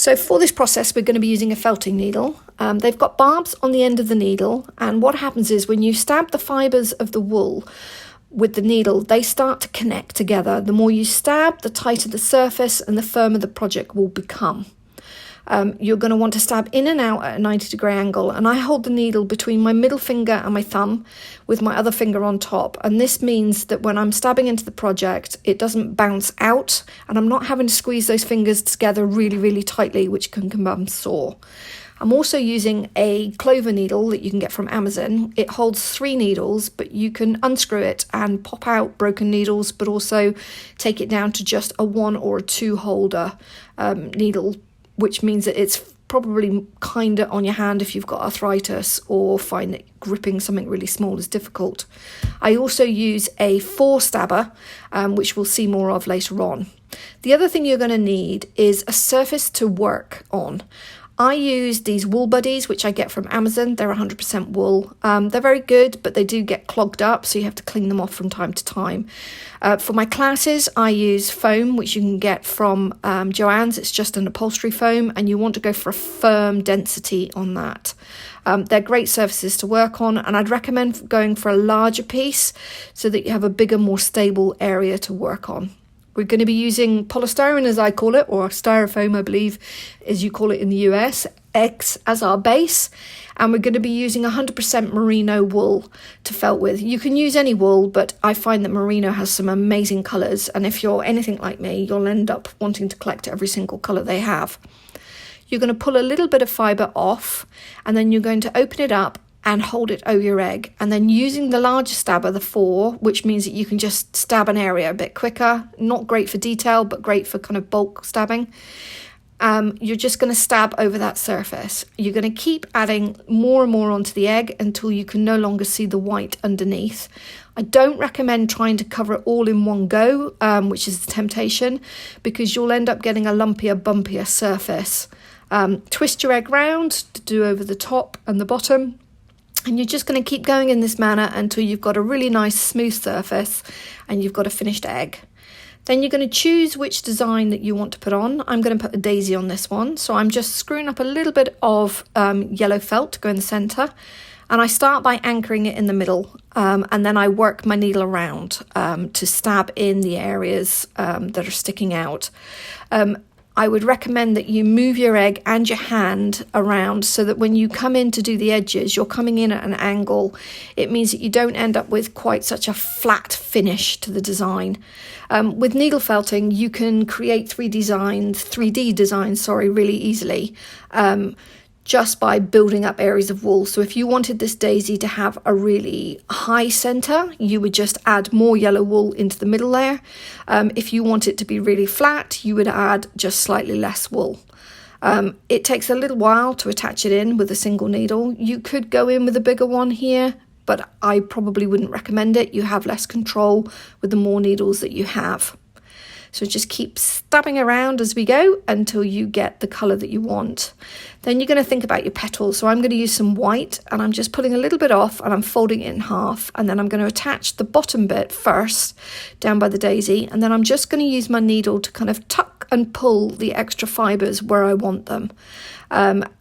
So for this process, we're going to be using a felting needle. They've got barbs on the end of the needle, and what happens is when you stab the fibres of the wool with the needle, they start to connect together. The more you stab, the tighter the surface and the firmer the project will become. You're going to want to stab in and out at a 90-degree angle, and I hold the needle between my middle finger and my thumb with my other finger on top, and this means that when I'm stabbing into the project it doesn't bounce out and I'm not having to squeeze those fingers together really tightly, which can become sore. I'm also using a clover needle that you can get from Amazon. It holds 3 needles, but you can unscrew it and pop out broken needles, but also take it down to just a 1 or a 2 holder needle, which means that it's probably kinder on your hand if you've got arthritis or find that gripping something really small is difficult. I also use a 4 stabber, which we'll see more of later on. The other thing you're going to need is a surface to work on. I use these wool buddies, which I get from Amazon. They're 100% wool. They're very good, but they do get clogged up, so you have to clean them off from time to time. For my classes, I use foam, which you can get from Joann's. It's just an upholstery foam, and you want to go for a firm density on that. They're great surfaces to work on, and I'd recommend going for a larger piece so that you have a bigger, more stable area to work on. We're going to be using polystyrene, as I call it, or styrofoam, I believe, as you call it in the US, X as our base. And we're going to be using 100% merino wool to felt with. You can use any wool, but I find that merino has some amazing colours. And if you're anything like me, you'll end up wanting to collect every single colour they have. You're going to pull a little bit of fibre off, and then you're going to open it up and hold it over your egg, and then using the larger stabber, the 4, which means that you can just stab an area a bit quicker. Not great for detail, but great for kind of bulk stabbing. You're just going to stab over that surface. You're going to keep adding more and more onto the egg until you can no longer see the white underneath. I don't recommend trying to cover it all in one go, which is the temptation, because you'll end up getting a lumpier, bumpier surface. Twist your egg round to do over the top and the bottom. And you're just going to keep going in this manner until you've got a really nice smooth surface and you've got a finished egg. Then you're going to choose which design that you want to put on. I'm going to put a daisy on this one. So I'm just screwing up a little bit of yellow felt to go in the centre. And I start by anchoring it in the middle. And then I work my needle around to stab in the areas that are sticking out. I would recommend that you move your egg and your hand around so that when you come in to do the edges, you're coming in at an angle. It means that you don't end up with quite such a flat finish to the design. With needle felting, you can create 3D designs, really easily. Just by building up areas of wool. So if you wanted this daisy to have a really high centre, you would just add more yellow wool into the middle layer. If you want it to be really flat, you would add just slightly less wool. It takes a little while to attach it in with a single needle. You could go in with a bigger one here, but I probably wouldn't recommend it. You have less control with the more needles that you have. So just keep stabbing around as we go until you get the colour that you want. Then you're going to think about your petals. So I'm going to use some white, and I'm just pulling a little bit off and I'm folding it in half. And then I'm going to attach the bottom bit first down by the daisy. And then I'm just going to use my needle to kind of tuck and pull the extra fibres where I want them.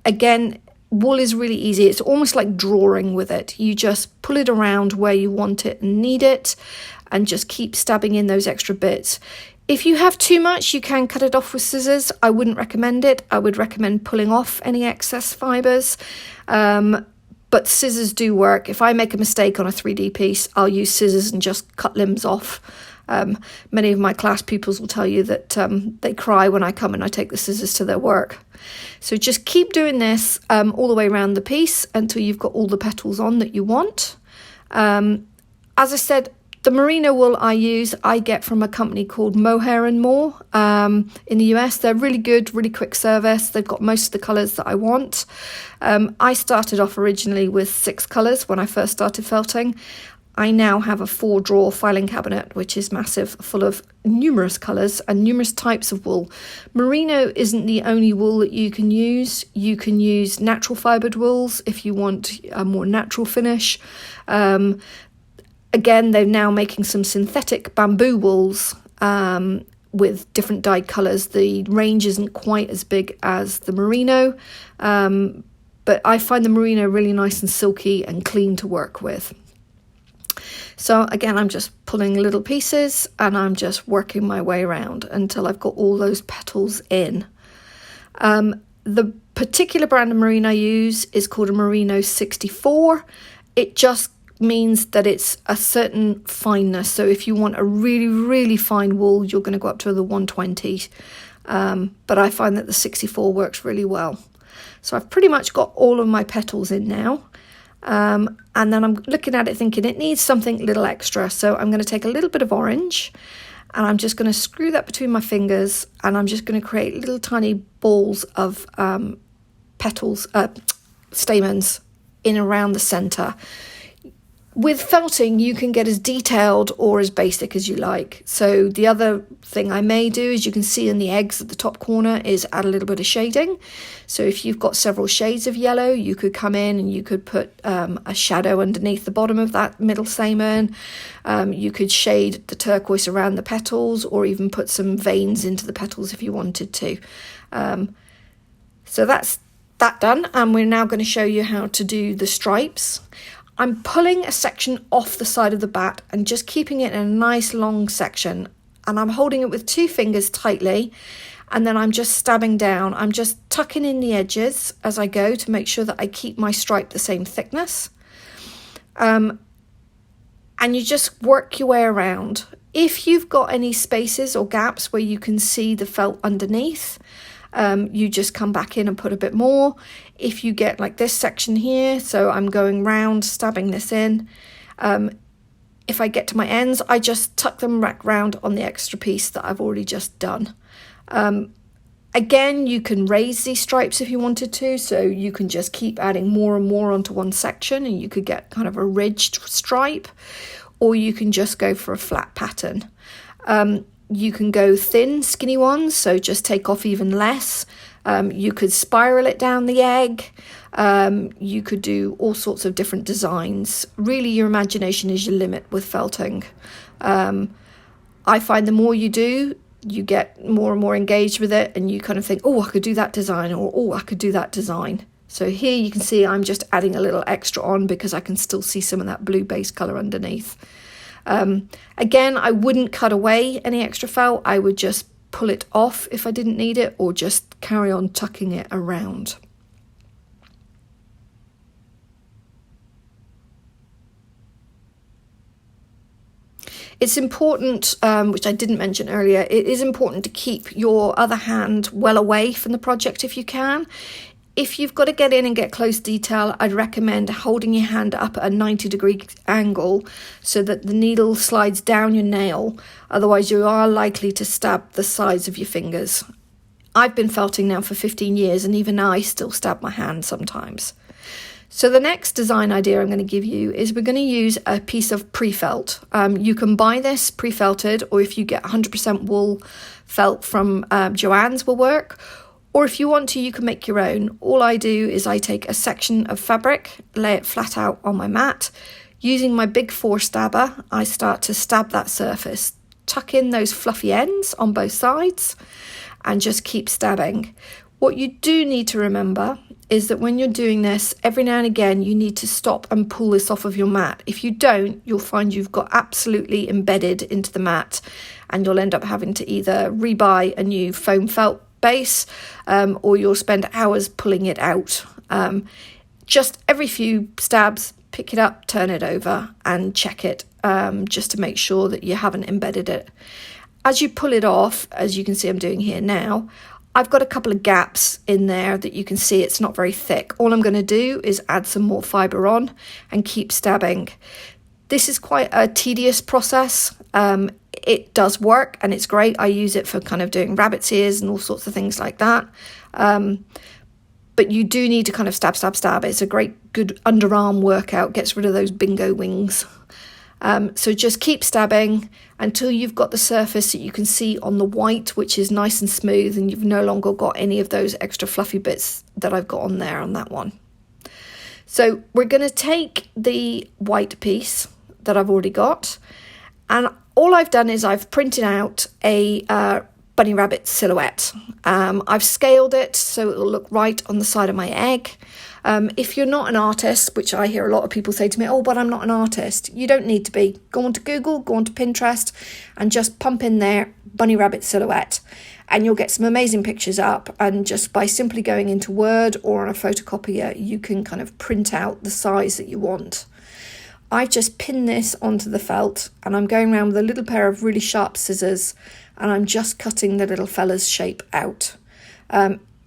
Again, wool is really easy. It's almost like drawing with it. You just pull it around where you want it and need it, and just keep stabbing in those extra bits. If you have too much, you can cut it off with scissors. I wouldn't recommend it. I would recommend pulling off any excess fibres. But scissors do work. If I make a mistake on a 3D piece, I'll use scissors and just cut limbs off. Many of my class pupils will tell you that they cry when I come and I take the scissors to their work. So just keep doing this all the way around the piece until you've got all the petals on that you want. As I said, the merino wool I get from a company called Mohair & More in the US. They're really good, really quick service. They've got most of the colours that I want. I started off originally with 6 colours when I first started felting. I now have a 4-drawer filing cabinet, which is massive, full of numerous colours and numerous types of wool. Merino isn't the only wool that you can use. You can use natural fibred wools if you want a more natural finish. Again, they're now making some synthetic bamboo wools, with different dyed colours. The range isn't quite as big as the merino, but I find the merino really nice and silky and clean to work with. So again, I'm just pulling little pieces and I'm just working my way around until I've got all those petals in. The particular brand of merino I use is called a Merino 64. It just means that it's a certain fineness. So if you want a really, really fine wool, you're going to go up to the 120. But I find that the 64 works really well. So I've pretty much got all of my petals in now. And then I'm looking at it thinking it needs something a little extra. So I'm going to take a little bit of orange and I'm just going to screw that between my fingers and I'm just going to create little tiny balls of petals, stamens in around the centre. With felting, you can get as detailed or as basic as you like. So the other thing I may do, as you can see in the eggs at the top corner, is add a little bit of shading. So if you've got several shades of yellow, you could come in and you could put a shadow underneath the bottom of that middle stamen. You could shade the turquoise around the petals or even put some veins into the petals if you wanted to. So that's that done, and we're now going to show you how to do the stripes. I'm pulling a section off the side of the bat and just keeping it in a nice long section, and I'm holding it with 2 fingers tightly, and then I'm just stabbing down. I'm just tucking in the edges as I go to make sure that I keep my stripe the same thickness. And you just work your way around. If you've got any spaces or gaps where you can see the felt underneath, you just come back in and put a bit more. If you get like this section here, so I'm going round, stabbing this in. If I get to my ends, I just tuck them back round on the extra piece that I've already just done. Again, you can raise these stripes if you wanted to, so you can just keep adding more and more onto one section and you could get kind of a ridged stripe, or you can just go for a flat pattern. You can go thin, skinny ones, so just take off even less. You could spiral it down the egg. You could do all sorts of different designs. Really, your imagination is your limit with felting. I find the more you do, you get more and more engaged with it, and you kind of think, oh, I could do that design, or oh, I could do that design. So here you can see I'm just adding a little extra on because I can still see some of that blue base colour underneath. Again, I wouldn't cut away any extra felt. I would just pull it off if I didn't need it, or just carry on tucking it around. It's important, which I didn't mention earlier, it is important to keep your other hand well away from the project if you can. If you've got to get in and get close detail, I'd recommend holding your hand up at a 90-degree angle so that the needle slides down your nail. Otherwise, you are likely to stab the sides of your fingers. I've been felting now for 15 years, and even now I still stab my hand sometimes. So the next design idea I'm going to give you is we're going to use a piece of pre-felt. You can buy this pre-felted, or if you get 100% wool felt from Joann's will work. Or if you want to, you can make your own. All I do is I take a section of fabric, lay it flat out on my mat. Using my big 4 stabber, I start to stab that surface. Tuck in those fluffy ends on both sides and just keep stabbing. What you do need to remember is that when you're doing this, every now and again, you need to stop and pull this off of your mat. If you don't, you'll find you've got absolutely embedded into the mat, and you'll end up having to either rebuy a new foam felt base, or you'll spend hours pulling it out. Just every few stabs, pick it up, turn it over and check it, just to make sure that you haven't embedded it. As you pull it off, as you can see I'm doing here now, I've got a couple of gaps in there that you can see it's not very thick. All I'm going to do is add some more fibre on and keep stabbing. This is quite a tedious process. It does work and it's great. I use it for kind of doing rabbit's ears and all sorts of things like that. But you do need to kind of stab. It's a great, good underarm workout, gets rid of those bingo wings. So just keep stabbing until you've got the surface that you can see on the white, which is nice and smooth, and you've no longer got any of those extra fluffy bits that I've got on there on that one. So we're going to take the white piece that I've already got, and all I've done is I've printed out a bunny rabbit silhouette. I've scaled it so it will look right on the side of my egg. If you're not an artist, which I hear a lot of people say to me, oh, but I'm not an artist. You don't need to be. Go onto Google, go onto Pinterest, and just pump in there bunny rabbit silhouette. And you'll get some amazing pictures up. And just by simply going into Word or on a photocopier, you can kind of print out the size that you want. I've just pinned this onto the felt, and I'm going around with a little pair of really sharp scissors, and I'm just cutting the little fella's shape out.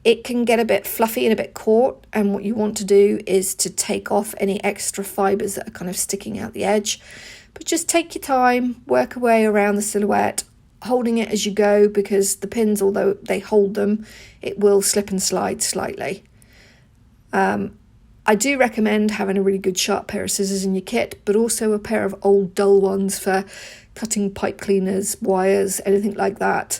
It can get a bit fluffy and a bit caught, and what you want to do is to take off any extra fibres that are kind of sticking out the edge. But just take your time, work away around the silhouette, holding it as you go, because the pins, although they hold them, it will slip and slide slightly. I do recommend having a really good sharp pair of scissors in your kit, but also a pair of old dull ones for cutting pipe cleaners, wires, anything like that.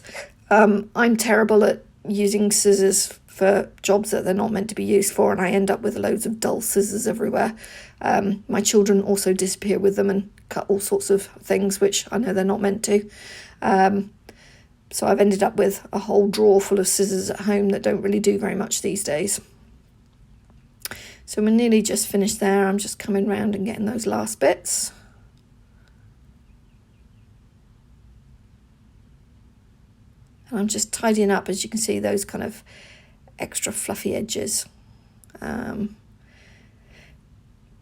I'm terrible at using scissors for jobs that they're not meant to be used for, and I end up with loads of dull scissors everywhere. My children also disappear with them and cut all sorts of things which I know they're not meant to. So I've ended up with a whole drawer full of scissors at home that don't really do very much these days. So we're nearly just finished there. I'm just coming round and getting those last bits. And I'm just tidying up, as you can see, those kind of extra fluffy edges.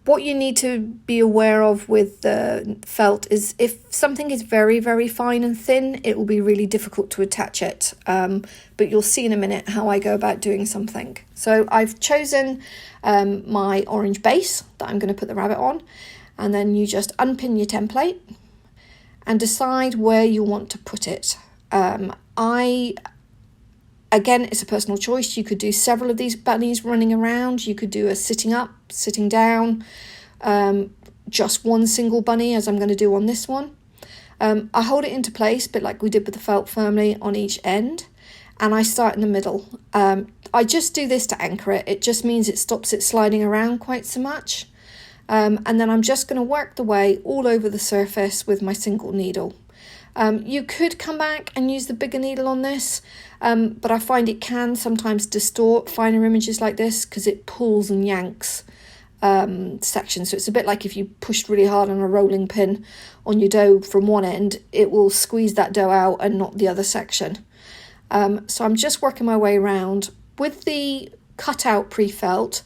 What you need to be aware of with the felt is if something is very, very fine and thin, it will be really difficult to attach it. But you'll see in a minute how I go about doing something. So I've chosen my orange base that I'm going to put the rabbit on. And then you just unpin your template and decide where you want to put it. Again, it's a personal choice. You could do several of these bunnies running around. You could do a sitting up, sitting down, just one single bunny, as I'm going to do on this one. I hold it into place, a bit like we did with the felt firmly on each end, and I start in the middle. I just do this to anchor it. It just means it stops it sliding around quite so much. And then I'm just going to work the way all over the surface with my single needle. You could come back and use the bigger needle on this, but I find it can sometimes distort finer images like this because it pulls and yanks sections. So it's a bit like if you pushed really hard on a rolling pin on your dough from one end, it will squeeze that dough out and not the other section. So I'm just working my way around. With the cutout pre-felt,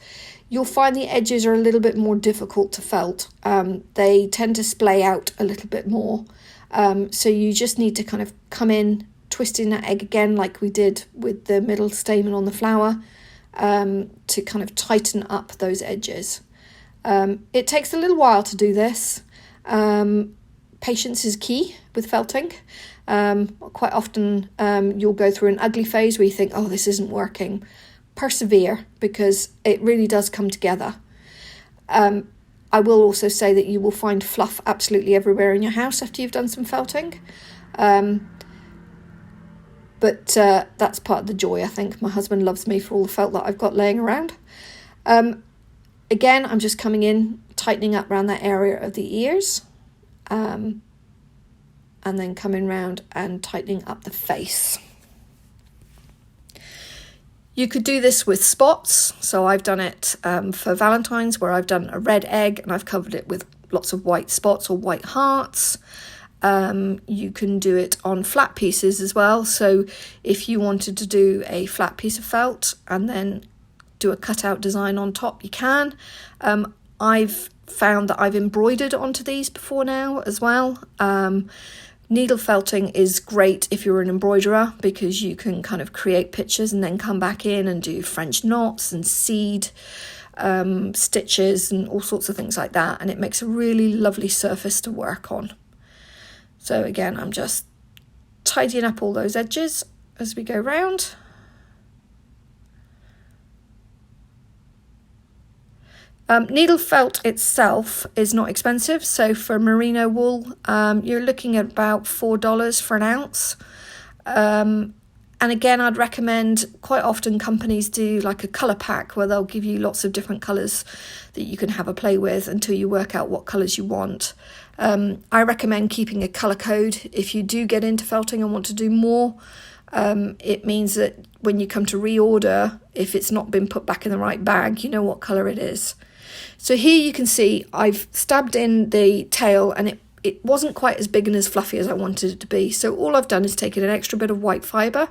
you'll find the edges are a little bit more difficult to felt. They tend to splay out a little bit more. So you just need to kind of come in, twisting that egg again like we did with the middle stamen on the flower, to kind of tighten up those edges. It takes a little while to do this. Patience is key with felting. Quite often you'll go through an ugly phase where you think, oh, this isn't working. Persevere, because it really does come together. I will also say that you will find fluff absolutely everywhere in your house after you've done some felting. But that's part of the joy, I think. My husband loves me for all the felt that I've got laying around. Again, I'm just coming in, tightening up around that area of the ears. And then coming round and tightening up the face. You could do this with spots. So I've done it for Valentine's, where I've done a red egg and I've covered it with lots of white spots or white hearts. You can do it on flat pieces as well. So if you wanted to do a flat piece of felt and then do a cutout design on top, you can. I've found that I've embroidered onto these before now as well. Needle felting is great if you're an embroiderer, because you can kind of create pictures and then come back in and do French knots and seed stitches and all sorts of things like that, and it makes a really lovely surface to work on. So again, I'm just tidying up all those edges as we go round. Needle felt itself is not expensive, so for merino wool you're looking at about $4 for an ounce. And again, I'd recommend, quite often companies do like a colour pack where they'll give you lots of different colours that you can have a play with until you work out what colours you want. I recommend keeping a colour code if you do get into felting and want to do more. It means that when you come to reorder, if it's not been put back in the right bag, you know what colour it is. So here you can see I've stabbed in the tail, and it wasn't quite as big and as fluffy as I wanted it to be. So all I've done is taken an extra bit of white fibre,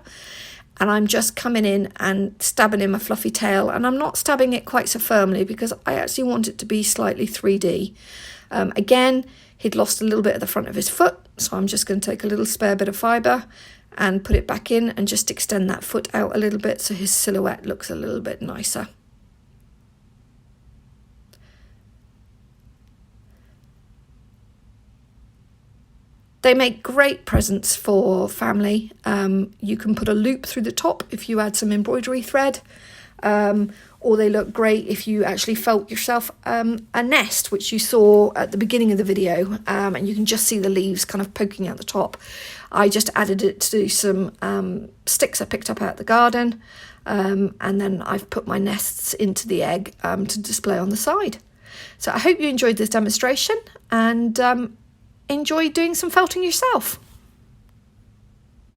and I'm just coming in and stabbing in my fluffy tail, and I'm not stabbing it quite so firmly because I actually want it to be slightly 3D. Again, he'd lost a little bit of the front of his foot, so I'm just going to take a little spare bit of fibre and put it back in and just extend that foot out a little bit so his silhouette looks a little bit nicer. They make great presents for family. You can put a loop through the top if you add some embroidery thread, or they look great if you actually felt yourself a nest, which you saw at the beginning of the video, and you can just see the leaves kind of poking out the top. I just added it to some sticks I picked up out the garden, and then I've put my nests into the egg to display on the side. So I hope you enjoyed this demonstration, and enjoy doing some felting yourself.